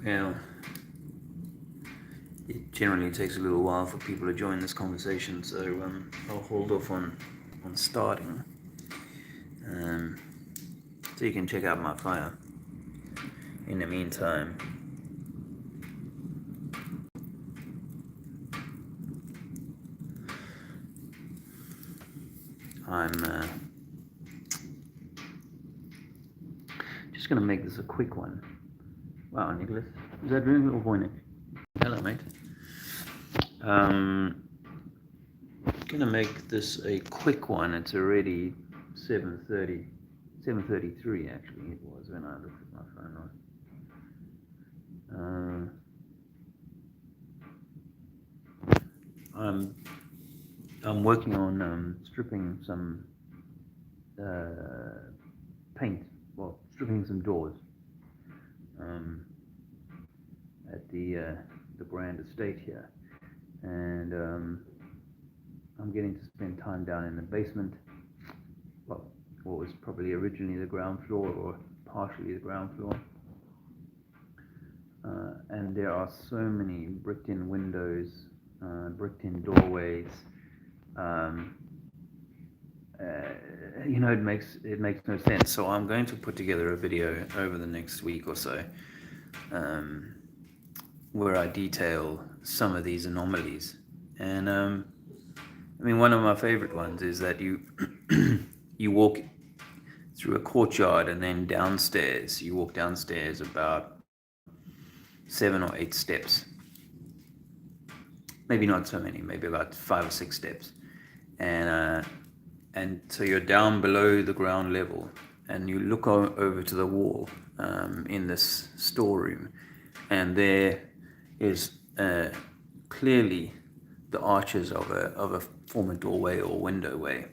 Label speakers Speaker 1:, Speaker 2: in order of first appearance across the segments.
Speaker 1: Well, it generally takes a little while for people to join this conversation, so I'll hold off on starting. So you can check out my fire. In the meantime, I'm just going to make this a quick one. Wow, Nicholas. Is that really or Voynich? Hello, mate. Going to make this a quick one. It's already 7:30. 7:33 actually it was when I looked at my phone. I'm working on stripping some paint. Well, stripping some doors at the Grand Estate here, and I'm getting to spend time down in the basement. Well, what was probably originally the ground floor or partially the ground floor. And there are so many bricked-in windows, bricked-in doorways. It makes no sense. So I'm going to put together a video over the next week or so, where I detail some of these anomalies. And one of my favorite ones is that you you walk through a courtyard and then downstairs. You walk downstairs about 7 or 8 steps. Maybe not so many, maybe about 5 or 6 steps. And so you're down below the ground level and you look over to the wall in this storeroom, and there is clearly the arches of a former doorway or windowway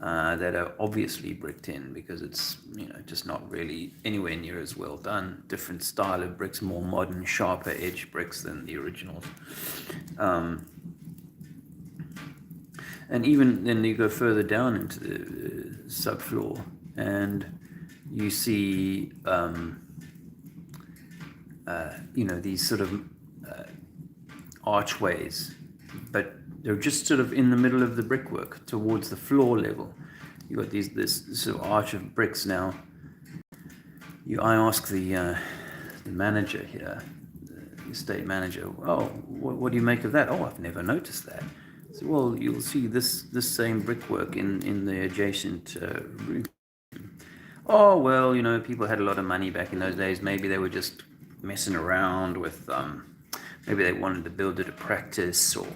Speaker 1: that are obviously bricked in, because it's just not really anywhere near as well done. Different style of bricks, more modern, sharper edge bricks than the originals. And even then you go further down into the subfloor and you see these sort of archways, but they're just sort of in the middle of the brickwork towards the floor level. You got this sort of arch of bricks. Now, I ask the manager here, the estate manager, oh, what do you make of that? Oh, I've never noticed that. So, well, you'll see this same brickwork in the adjacent room. Oh, well, people had a lot of money back in those days. Maybe they were just messing around with, maybe they wanted to build it to practice, or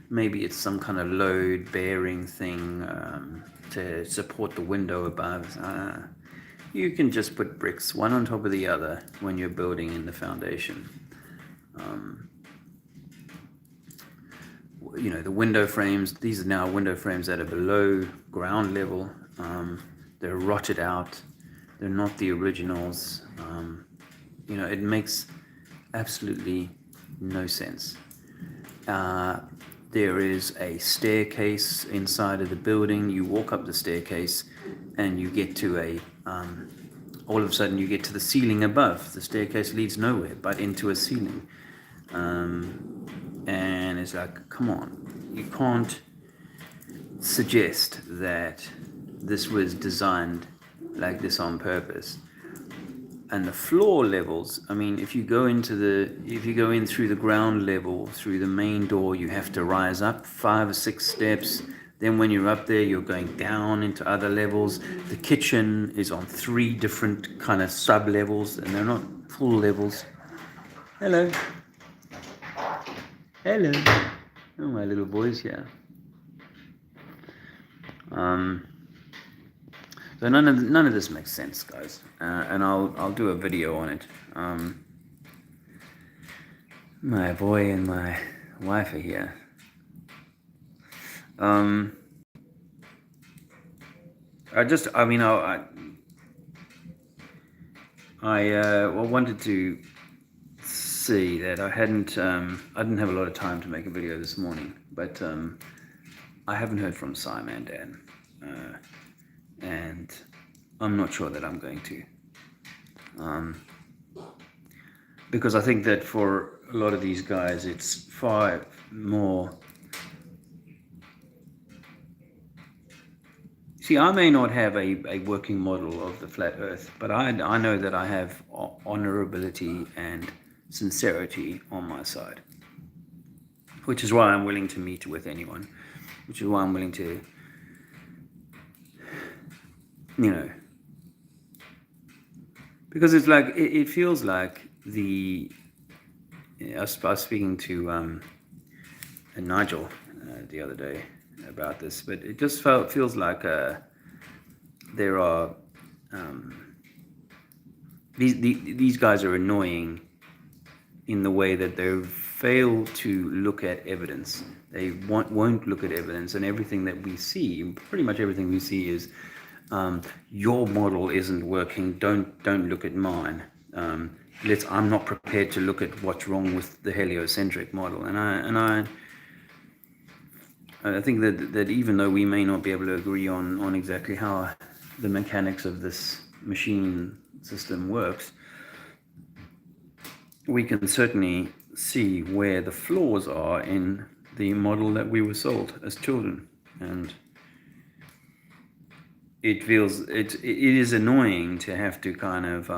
Speaker 1: maybe it's some kind of load-bearing thing to support the window above. You can just put bricks one on top of the other when you're building in the foundation. The window frames, these are now window frames that are below ground level. They're rotted out. They're not the originals. It makes absolutely no sense. There is a staircase inside of the building. You walk up the staircase and you get to all of a sudden you get to the ceiling above. The staircase leads nowhere but into a ceiling. And it's like, come on, you can't suggest that this was designed like this on purpose. And the floor levels, if you go in through the ground level, through the main door, you have to rise up 5 or 6 steps. Then when you're up there, you're going down into other levels. The kitchen is on 3 different kind of sub-levels, and they're not full levels. Hello. Hello. Oh, my little boy's here. So none of this makes sense, guys, and I'll do a video on it. My boy and my wife are here. I wanted to see that I didn't have a lot of time to make a video this morning, but I haven't heard from Sci Man Dan. And I'm not sure that I'm going to. because I think that for a lot of these guys, it's far more. See, I may not have a working model of the flat Earth, but I know that I have honorability and sincerity on my side, which is why I'm willing to meet with anyone, which is why I'm willing to, because it's like, it feels like I was speaking to Nigel the other day about this, but it just feels like there are these guys are annoying in the way that they fail to look at evidence. They won't look at evidence, and everything that we see, pretty much everything we see, is your model isn't working. Don't look at mine. I'm not prepared to look at what's wrong with the heliocentric model, and I think that even though we may not be able to agree on exactly how the mechanics of this machine system works, we can certainly see where the flaws are in the model that we were sold as children. And it is annoying to have to kind of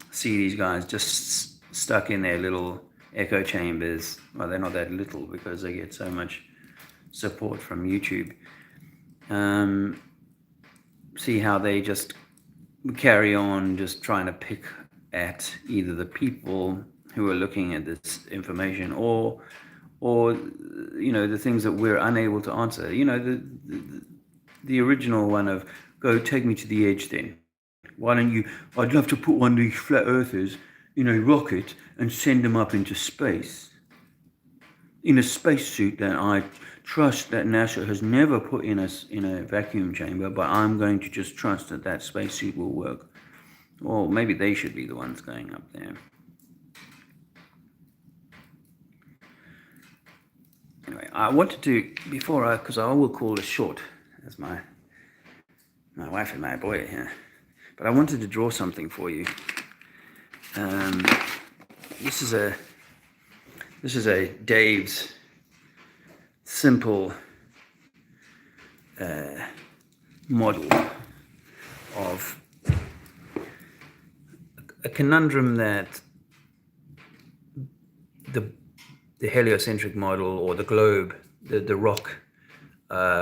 Speaker 1: see these guys just stuck in their little echo chambers. Well, they're not that little because they get so much support from YouTube. See how they just carry on just trying to pick at either the people who are looking at this information or the things that we're unable to answer. The original one of, go take me to the edge then. Why don't you, I'd love to put one of these flat earthers in a rocket and send them up into space in a spacesuit that I trust that NASA has never put in a vacuum chamber, but I'm going to just trust that spacesuit will work. Or maybe they should be the ones going up there. Anyway, I wanted to, because I will call this short, as my wife and my boy here, but I wanted to draw something for you. This is a Dave's simple model of a conundrum that the heliocentric model, or the globe, the rock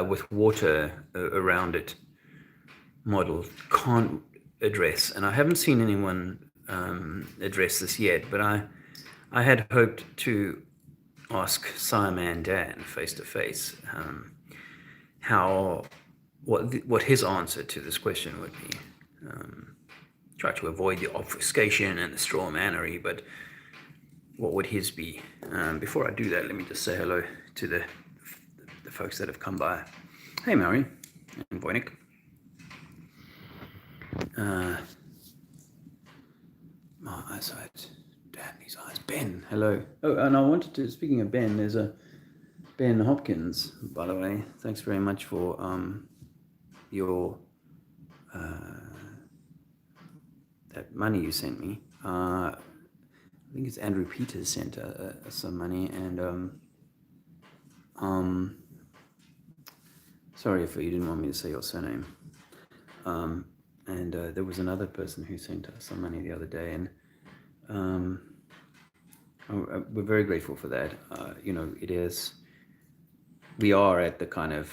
Speaker 1: with water around it model can't address. And I haven't seen anyone address this yet, but I had hoped to ask Sci Man Dan face to face what his answer to this question would be. Try to avoid the obfuscation and the straw mannery, but what would his be? Before I do that, let me just say hello to the folks that have come by. Hey, Mary and Voynich. My eyesight. Damn these eyes. Ben, hello. Oh, and I wanted to, speaking of Ben, there's a Ben Hopkins, by the way. Thanks very much for your that money you sent me. I think it's Andrew Peters sent some money, and sorry if you didn't want me to say your surname. And there was another person who sent us some money the other day, and we're very grateful for that. It is. We are at the kind of,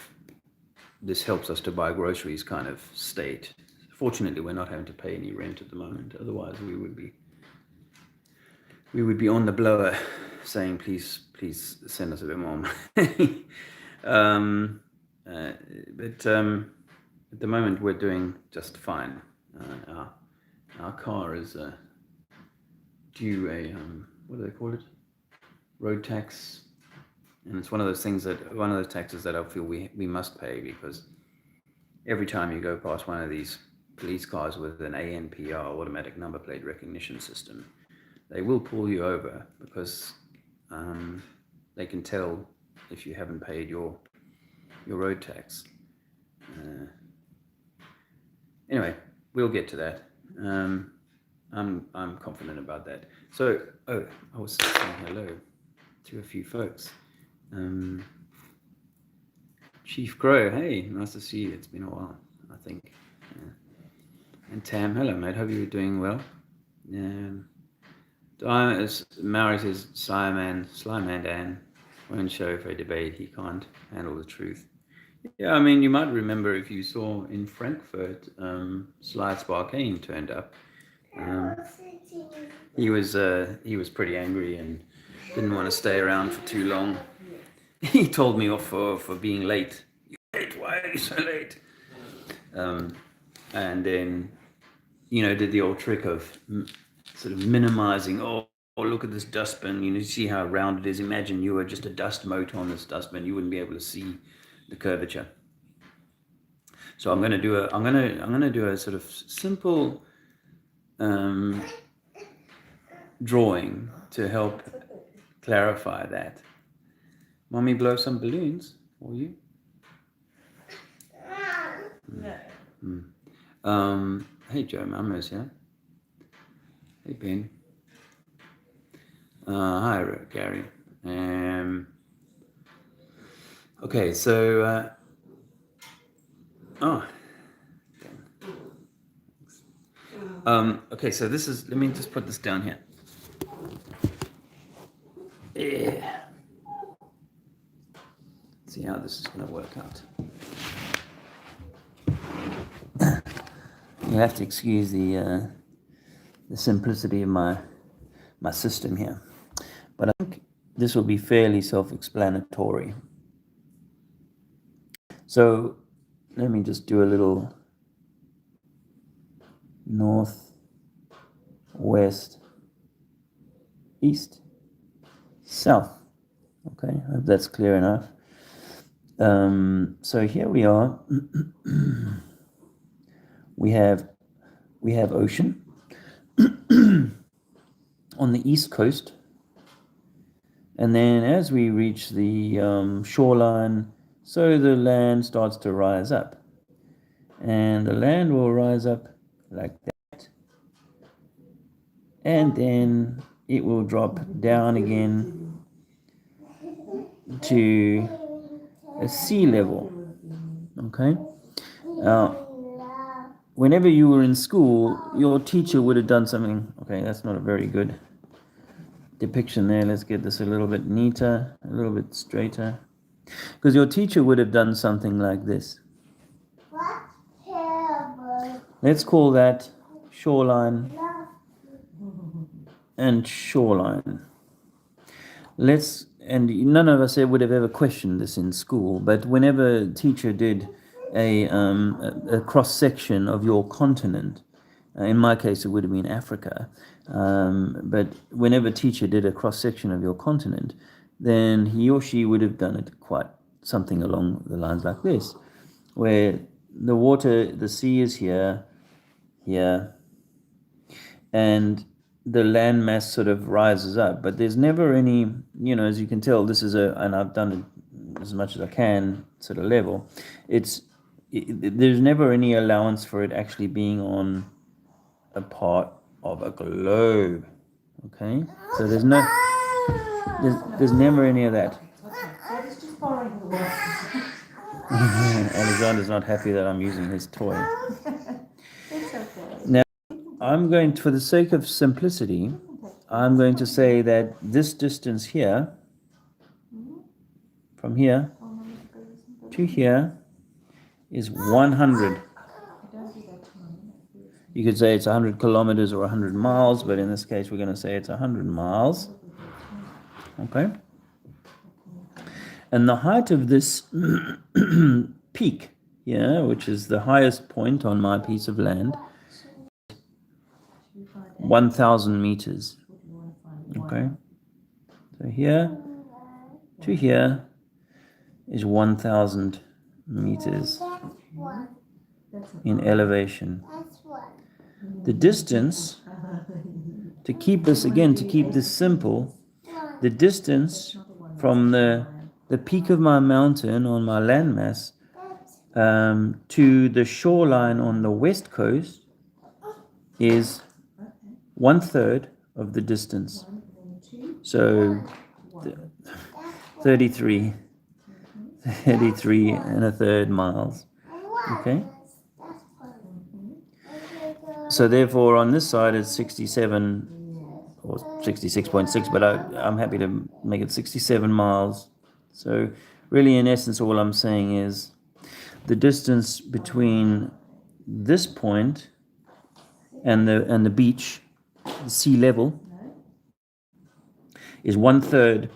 Speaker 1: this helps us to buy groceries kind of state. Fortunately, we're not having to pay any rent at the moment. Otherwise, we would be on the blower, saying, please send us a bit more money. But at the moment, we're doing just fine. Our car is due a what do they call it? Road tax, and it's one of those taxes that I feel we must pay, because every time you go past one of these police cars with an ANPR, automatic number plate recognition system, they will pull you over, because they can tell if you haven't paid your road tax. Anyway, we'll get to that. I'm confident about that. So, I was saying hello to a few folks. Chief Crow, hey, nice to see you. It's been a while, I think. Yeah. And Tam, hello, mate. Hope you're doing well. As Maori says, Sci Man Dan won't show for a debate. He can't handle the truth. Yeah, I mean, you might remember if you saw in Frankfurt, Sly Sparkane turned up. He was pretty angry and didn't want to stay around for too long. He told me off for being late. You're late. Why are you so late? And then, did the old trick of sort of minimizing. Oh, look at this dustbin. You see how round it is. Imagine you were just a dust mote on this dustbin. You wouldn't be able to see the curvature. So I'm going to do a sort of simple drawing to help clarify that. Mommy, blow some balloons for you. No. Hey, Joe Mama's here. Hey, Ben. Hi, Gary. Okay, so okay, so this is. Let me just put this down here. Yeah. See how this is going to work out. You have to excuse the simplicity of my system here, but I think this will be fairly self-explanatory. So let me just do a little north, west, east, south. Okay, I hope that's clear enough. So here we are. We have ocean on the east coast, and then as we reach the shoreline, so the land starts to rise up, and the land will rise up like that, and then it will drop down again to a sea level. Okay. Now, whenever you were in school, your teacher would have done something. Okay, that's not a very good depiction there. Let's get this a little bit neater, a little bit straighter. Because your teacher would have done something like this. Let's call that shoreline and shoreline. And none of us would have ever questioned this in school, but whenever a teacher did a cross-section of your continent, in my case it would have been Africa, but whenever a teacher did a cross-section of your continent, then he or she would have done it quite something along the lines like this, where the sea is here, and the land mass sort of rises up, but there's never any, as you can tell, this is and I've done it as much as I can sort of level. There's never any allowance for it actually being on a part of a globe. Okay, so there's never any of that. Alexander's not happy that I'm using his toy.
Speaker 2: It's okay.
Speaker 1: Now, I'm going to, for the sake of simplicity, I'm going to say that this distance here, from here to here, is 100. You could say it's 100 kilometers or 100 miles, but in this case we're going to say it's 100 miles. Okay? And the height of this peak here, which is the highest point on my piece of land, 1,000 meters. Okay? So here to here is 1,000 meters in elevation. The distance, to keep this simple, the distance from the peak of my mountain on my landmass to the shoreline on the west coast is 1/3 of the distance. So 33 and a third miles. Okay? So therefore on this side it's 67 or 66.6, but I'm happy to make it 67 miles. So really in essence all I'm saying is the distance between this point and the beach, the sea level, is 1/3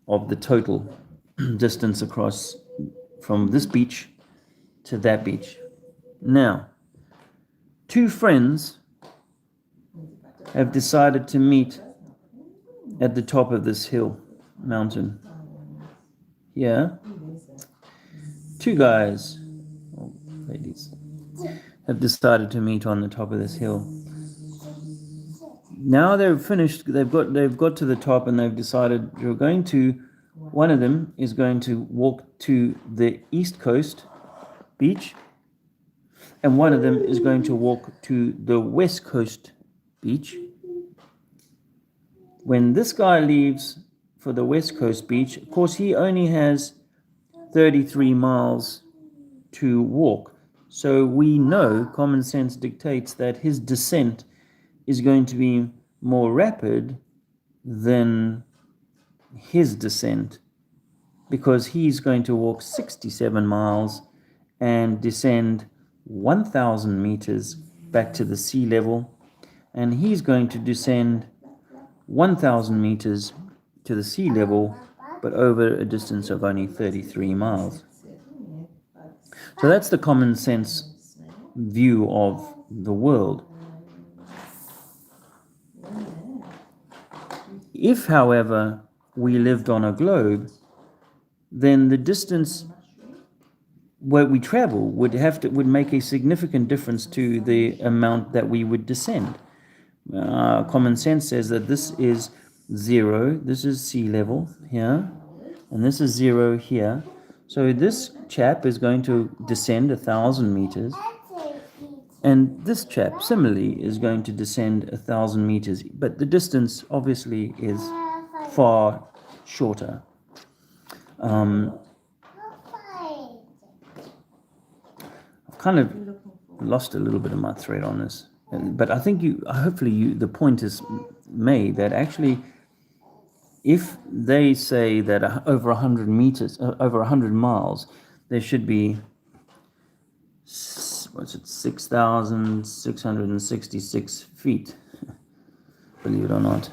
Speaker 1: of the total distance across from this beach to that beach. Now, two friends have decided to meet at the top of this mountain. Here, two guys, or ladies, have decided to meet on the top of this hill. Now they've finished. They've got to the top, and they've decided you're going to. One of them is going to walk to the east coast beach, and one of them is going to walk to the west coast beach. When this guy leaves for the west coast beach, of course, he only has 33 miles to walk. So we know, common sense dictates that his descent is going to be more rapid than his descent, because he's going to walk 67 miles and descend 1,000 meters back to the sea level, and he's going to descend 1,000 meters to the sea level, but over a distance of only 33 miles. So that's the common sense view of the world. If, however, we lived on a globe, then the distance where we travel would make a significant difference to the amount that we would descend. Common sense says that this is 0, this is sea level here, and this is 0 here. So this chap is going to descend 1,000 meters, and this chap similarly is going to descend 1,000 meters, but the distance obviously is far shorter. I've kind of lost a little bit of my thread on this, but I think hopefully the point is made that actually, if they say that over 100 meters, over 100 miles, there should be 6,666 feet, believe it or not,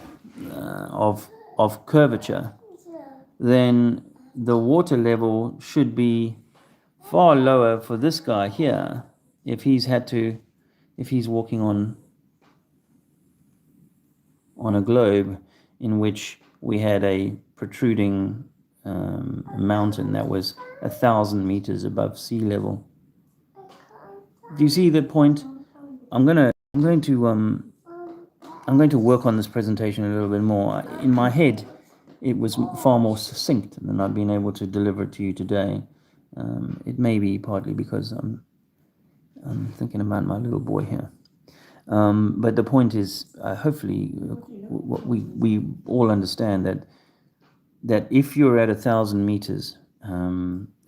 Speaker 1: of curvature, then the water level should be far lower for this guy here if he's walking on a globe in which we had a protruding mountain that was 1,000 meters above sea level. Do you see the point? I'm going to work on this presentation a little bit more. In my head, it was far more succinct than I've been able to deliver it to you today. It may be partly because I'm thinking about my little boy here. But the point is, hopefully, we all understand that if you're at 1,000 meters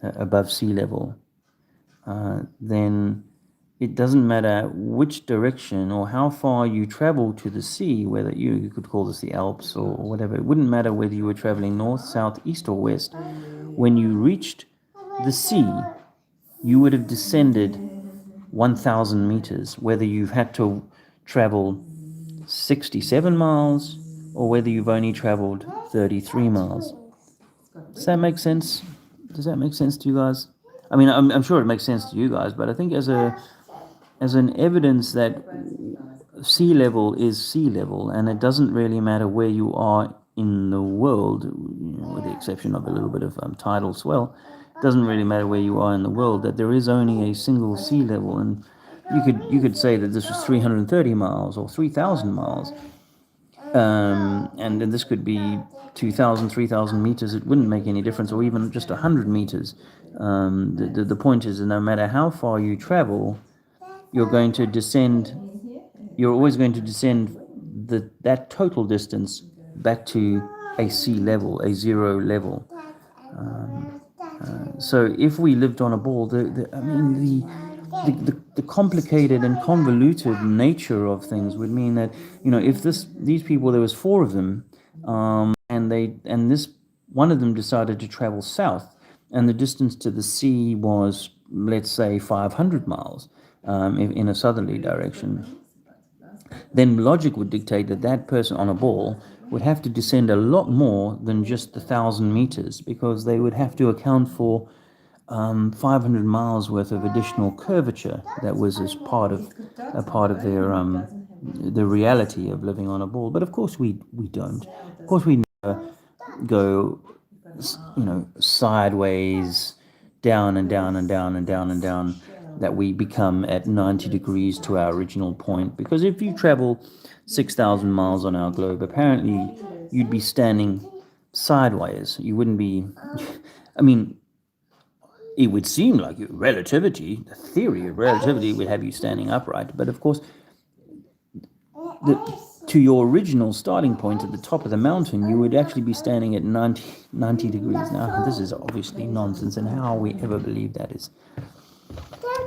Speaker 1: above sea level, then it doesn't matter which direction or how far you travel to the sea, whether you could call this the Alps or whatever. It wouldn't matter whether you were traveling north, south, east, or west. When you reached the sea, you would have descended 1,000 meters, whether you've had to travel 67 miles or whether you've only traveled 33 miles. Does that make sense? Does that make sense to you guys? I mean, I'm sure it makes sense to you guys, but I think as an evidence that sea level is sea level, and it doesn't really matter where you are in the world, with the exception of a little bit of tidal swell, it doesn't really matter where you are in the world, that there is only a single sea level. And you could say that this was 330 miles or 3,000 miles, and this could be 2,000, 3,000 meters. It wouldn't make any difference, or even just 100 meters. The point is that no matter how far you travel, you're always going to descend that total distance back to a sea level, a zero level. So if we lived on a ball, the complicated and convoluted nature of things would mean that, if these people, there was four of them, and this one of them decided to travel south, and the distance to the sea was, let's say, 500 miles, in a southerly direction, then logic would dictate that that person on a ball would have to descend a lot more than just 1,000 meters, because they would have to account for 500 miles worth of additional curvature that was as part of their the reality of living on a ball. But of course we don't. Of course we never go, sideways, down and down and down and down and down, that we become at 90 degrees to our original point. Because if you travel 6,000 miles on our globe, apparently you'd be standing sideways. You wouldn't be, I mean, it would seem like relativity, the theory of relativity would have you standing upright. But of course, to your original starting point at the top of the mountain, you would actually be standing at 90 degrees. Now, this is obviously nonsense, and how we ever believe that is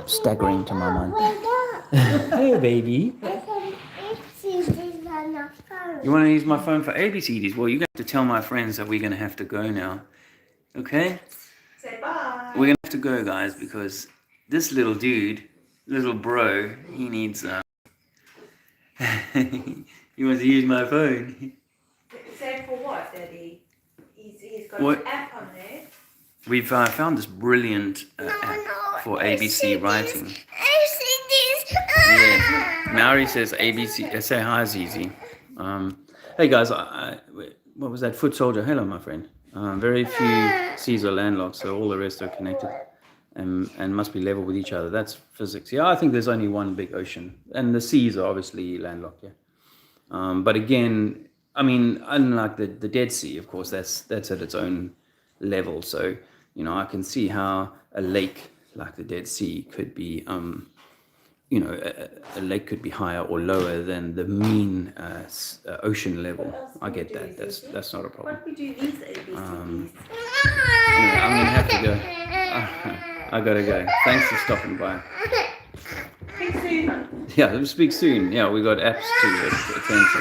Speaker 1: staggering to my mind. Hey, baby. You want to use my phone for ABCDs? Well, you're going to have to tell my friends that we're going to have to go now. Okay?
Speaker 2: Say bye.
Speaker 1: We're going to have to go, guys, because this little dude, little bro, he needs... he wants to use my phone.
Speaker 2: Say for what, Daddy? He's got
Speaker 1: What?
Speaker 2: an app on there.
Speaker 1: We've found this brilliant app for ABC writing. Yeah. Maori says ABC. Say hi, Zizi. Hey guys, what was that? Foot soldier. Hello, my friend. Very few seas are landlocked, so all the rest are connected and must be level with each other. That's physics. Yeah, I think there's only one big ocean, and the seas are obviously landlocked. Yeah. But again, I mean, unlike the Dead Sea, of course, that's at its own level. So, I can see how a lake like the Dead Sea could be, a lake could be higher or lower than the mean ocean level. I get that. That's not a problem.
Speaker 2: What we do these ABCDs?
Speaker 1: Anyway, I'm gonna have to go. I gotta go. Thanks for stopping by.
Speaker 2: Speak soon.
Speaker 1: Yeah, we'll speak soon. Yeah, we got apps to attend to.